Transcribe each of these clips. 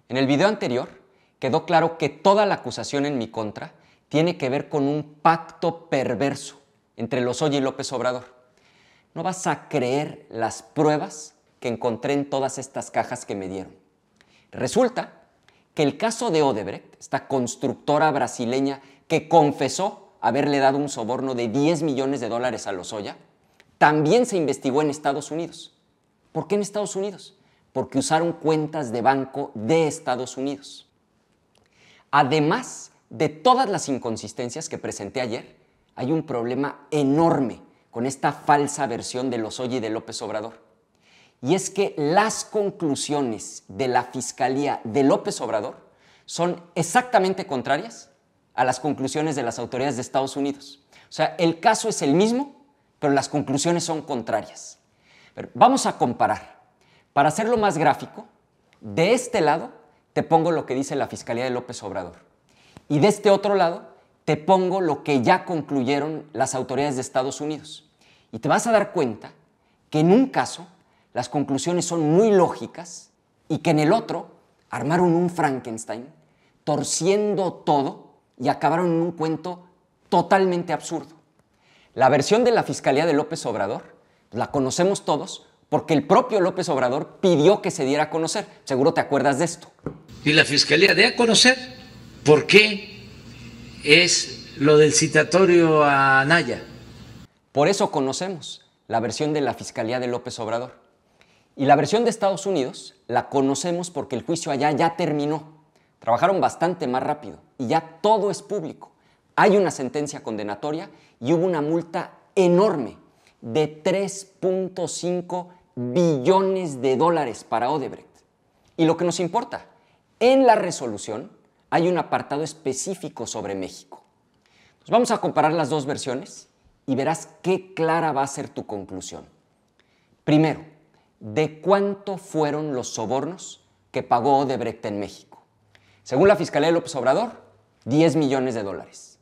En el video anterior quedó claro que toda la acusación en mi contra tiene que ver con un pacto perverso entre Lozoya y López Obrador. No vas a creer las pruebas que encontré en todas estas cajas que me dieron. Resulta que el caso de Odebrecht, esta constructora brasileña que confesó haberle dado un soborno de 10 millones de dólares a Lozoya, también se investigó en Estados Unidos. ¿Por qué en Estados Unidos? Porque usaron cuentas de banco de Estados Unidos. Además de todas las inconsistencias que presenté ayer, hay un problema enorme con esta falsa versión de Lozoya y de López Obrador. Y es que las conclusiones de la Fiscalía de López Obrador son exactamente contrarias a las conclusiones de las autoridades de Estados Unidos. O sea, el caso es el mismo, pero las conclusiones son contrarias. Pero vamos a comparar. Para hacerlo más gráfico, de este lado te pongo lo que dice la Fiscalía de López Obrador. Y de este otro lado te pongo lo que ya concluyeron las autoridades de Estados Unidos. Y te vas a dar cuenta que en un caso las conclusiones son muy lógicas y que en el otro armaron un Frankenstein, torciendo todo y acabaron en un cuento totalmente absurdo. La versión de la Fiscalía de López Obrador la conocemos todos porque el propio López Obrador pidió que se diera a conocer. Seguro te acuerdas de esto. Y la Fiscalía dé a conocer por qué es lo del citatorio a Anaya. Por eso conocemos la versión de la Fiscalía de López Obrador. Y la versión de Estados Unidos la conocemos porque el juicio allá ya terminó. Trabajaron bastante más rápido y ya todo es público. Hay una sentencia condenatoria y hubo una multa enorme de 3.5 billones de dólares para Odebrecht. Y lo que nos importa, en la resolución hay un apartado específico sobre México. Pues vamos a comparar las dos versiones y verás qué clara va a ser tu conclusión. Primero, ¿de cuánto fueron los sobornos que pagó Odebrecht en México? Según la Fiscalía de López Obrador, 10 millones de dólares.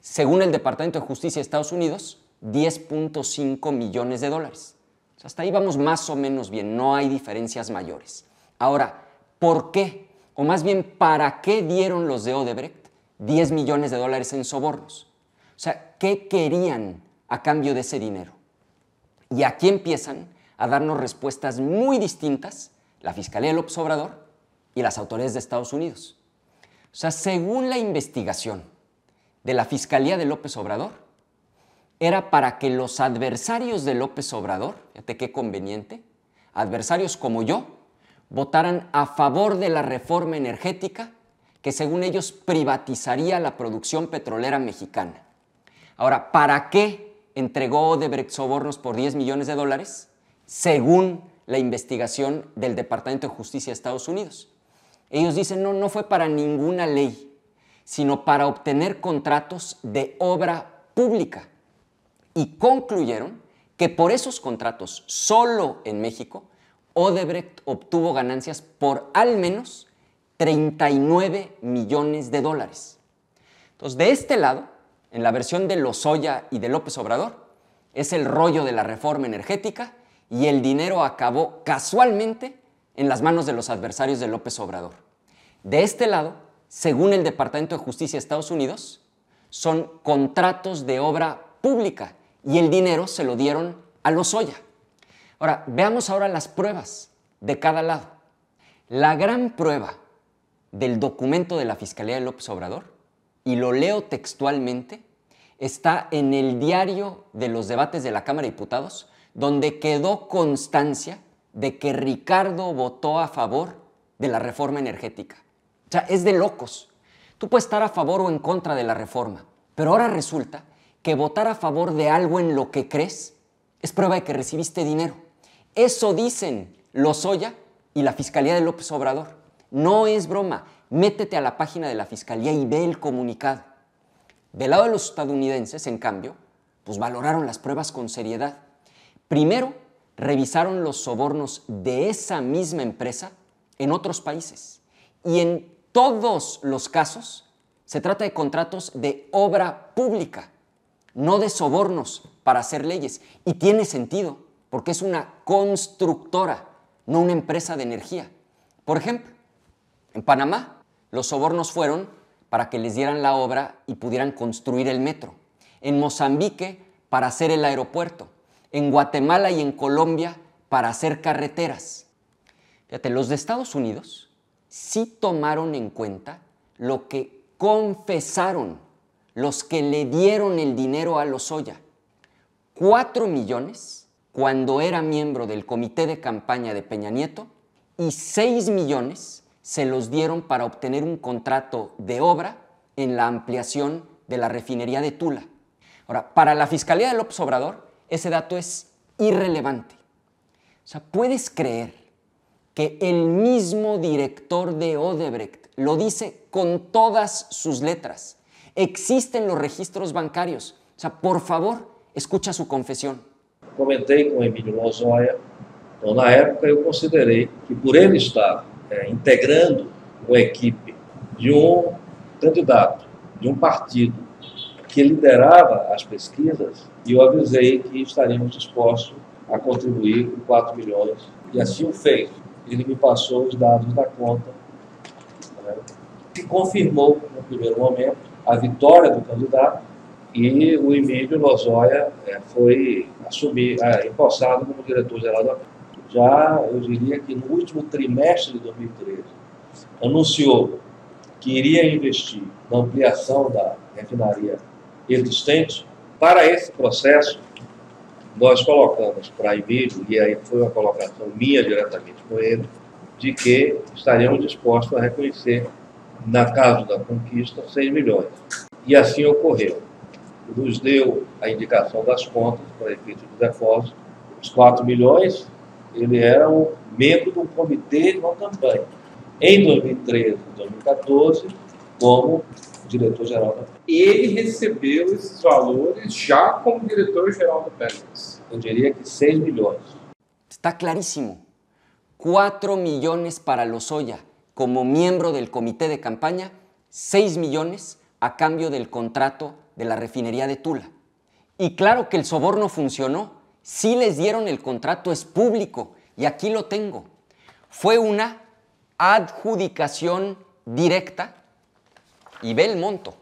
Según el Departamento de Justicia de Estados Unidos, 10.5 millones de dólares. O sea, hasta ahí vamos más o menos bien, no hay diferencias mayores. Ahora, ¿por qué? O más bien, ¿para qué dieron los de Odebrecht 10 millones de dólares en sobornos? O sea, ¿qué querían a cambio de ese dinero? Y aquí empiezan a darnos respuestas muy distintas la Fiscalía de López Obrador y las autoridades de Estados Unidos. O sea, según la investigación de la Fiscalía de López Obrador, era para que los adversarios de López Obrador, fíjate qué conveniente, adversarios como yo, votaran a favor de la reforma energética que según ellos privatizaría la producción petrolera mexicana. Ahora, ¿para qué entregó Odebrecht sobornos por 10 millones de dólares? Según la investigación del Departamento de Justicia de Estados Unidos. Ellos dicen, no fue para ninguna ley, sino para obtener contratos de obra pública. Y concluyeron que por esos contratos, solo en México, Odebrecht obtuvo ganancias por al menos 39 millones de dólares. Entonces, de este lado, en la versión de Lozoya y de López Obrador, es el rollo de la reforma energética y el dinero acabó casualmente en las manos de los adversarios de López Obrador. De este lado, según el Departamento de Justicia de Estados Unidos, son contratos de obra pública y el dinero se lo dieron a Lozoya. Ahora, veamos ahora las pruebas de cada lado. La gran prueba del documento de la Fiscalía de López Obrador, y lo leo textualmente, está en el diario de los debates de la Cámara de Diputados, donde quedó constancia de que Ricardo votó a favor de la reforma energética. O sea, es de locos. Tú puedes estar a favor o en contra de la reforma, pero ahora resulta que votar a favor de algo en lo que crees es prueba de que recibiste dinero. Eso dicen Lozoya y la Fiscalía de López Obrador. No es broma. Métete a la página de la Fiscalía y ve el comunicado. Del lado de los estadounidenses, en cambio, pues valoraron las pruebas con seriedad. Primero, revisaron los sobornos de esa misma empresa en otros países. Y en todos los casos se trata de contratos de obra pública, no de sobornos para hacer leyes. Y tiene sentido, porque es una constructora, no una empresa de energía. Por ejemplo, En Panamá, los sobornos fueron para que les dieran la obra y pudieran construir el metro. En Mozambique, para hacer el aeropuerto. En Guatemala y en Colombia, para hacer carreteras. Fíjate, los de Estados Unidos sí tomaron en cuenta lo que confesaron los que le dieron el dinero a Lozoya. 4 millones cuando era miembro del comité de campaña de Peña Nieto y 6 millones se los dieron para obtener un contrato de obra en la ampliación de la refinería de Tula. Ahora, para la Fiscalía de López Obrador, ese dato es irrelevante. O sea, ¿puedes creer que el mismo director de Odebrecht lo dice con todas sus letras? Existen los registros bancarios. O sea, por favor, escucha su confesión. Comentei com o Emílio Lozoya, então na época eu considerei que por ele estar integrando uma equipe de um candidato, de um partido que liderava as pesquisas, eu avisei que estaríamos dispostos a contribuir com 4 milhões, e assim o fez. Ele me passou os dados da conta, né, que confirmou, no primeiro momento, a vitória do candidato, e o Emílio Lozoya foi empossado como diretor-geral da PEC. Já, eu diria que no último trimestre de 2013, anunciou que iria investir na ampliação da refinaria existente. Para esse processo, nós colocamos para Emílio, e aí foi uma colocação minha diretamente com ele, de que estaríamos dispostos a reconhecer, na caso da conquista, 6 milhões. E assim ocorreu. Nos deu a indicação das contas para efeito de depósito. Os 4 milhões, ele era um membro de um comitê de uma campanha. Em 2013 e 2014, como diretor-geral da PEC. Ele recebeu esses valores já como diretor-geral da PEC. Eu diria que 6 milhões. Está clarísimo. 4 millones para Lozoya como miembro del comité de campaña, 6 millones a cambio del contrato de la refinería de Tula. Y claro que el soborno funcionó. Sí les dieron el contrato, es público. Y aquí lo tengo. Fue una adjudicación directa, y ve el monto,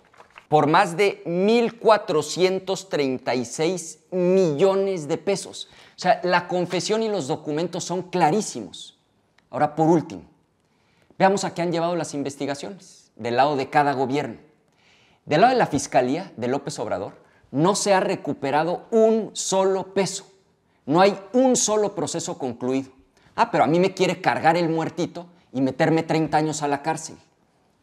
por más de 1,436 millones de pesos. O sea, la confesión y los documentos son clarísimos. Ahora, por último, veamos a qué han llevado las investigaciones del lado de cada gobierno. Del lado de la Fiscalía de López Obrador, no se ha recuperado un solo peso. No hay un solo proceso concluido. Pero a mí me quiere cargar el muertito y meterme 30 años a la cárcel.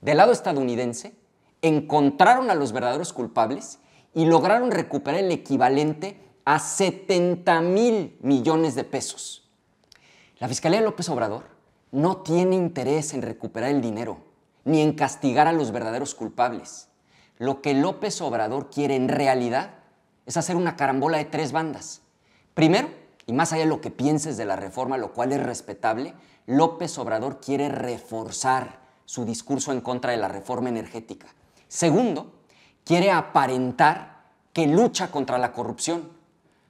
Del lado estadounidense, encontraron a los verdaderos culpables y lograron recuperar el equivalente a 70,000 millones de pesos. La Fiscalía de López Obrador no tiene interés en recuperar el dinero, ni en castigar a los verdaderos culpables. Lo que López Obrador quiere en realidad es hacer una carambola de 3 bandas. Primero, y más allá de lo que pienses de la reforma, lo cual es respetable, López Obrador quiere reforzar su discurso en contra de la reforma energética. Segundo, quiere aparentar que lucha contra la corrupción,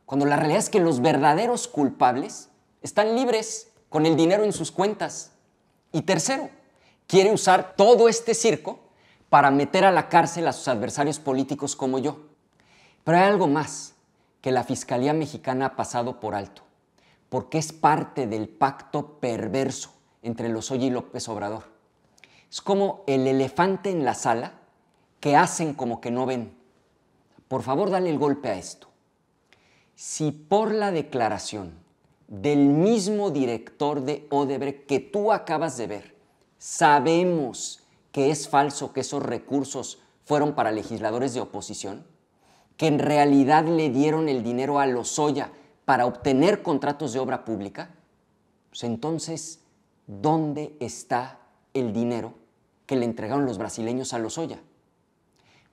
cuando la realidad es que los verdaderos culpables están libres con el dinero en sus cuentas. Y tercero, quiere usar todo este circo para meter a la cárcel a sus adversarios políticos como yo. Pero hay algo más que la Fiscalía Mexicana ha pasado por alto, porque es parte del pacto perverso entre Lozoya y López Obrador. Es como el elefante en la sala que hacen como que no ven. Por favor, dale el golpe a esto. Si por la declaración del mismo director de Odebrecht que tú acabas de ver, sabemos que es falso que esos recursos fueron para legisladores de oposición, que en realidad le dieron el dinero a Lozoya para obtener contratos de obra pública, pues entonces, ¿dónde está el dinero que le entregaron los brasileños a Lozoya?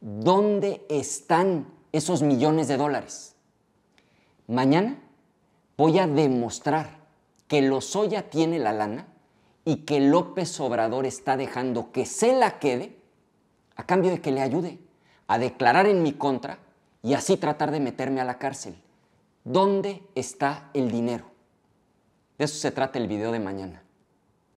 ¿Dónde están esos millones de dólares? Mañana voy a demostrar que Lozoya tiene la lana y que López Obrador está dejando que se la quede a cambio de que le ayude a declarar en mi contra y así tratar de meterme a la cárcel. ¿Dónde está el dinero? De eso se trata el video de mañana.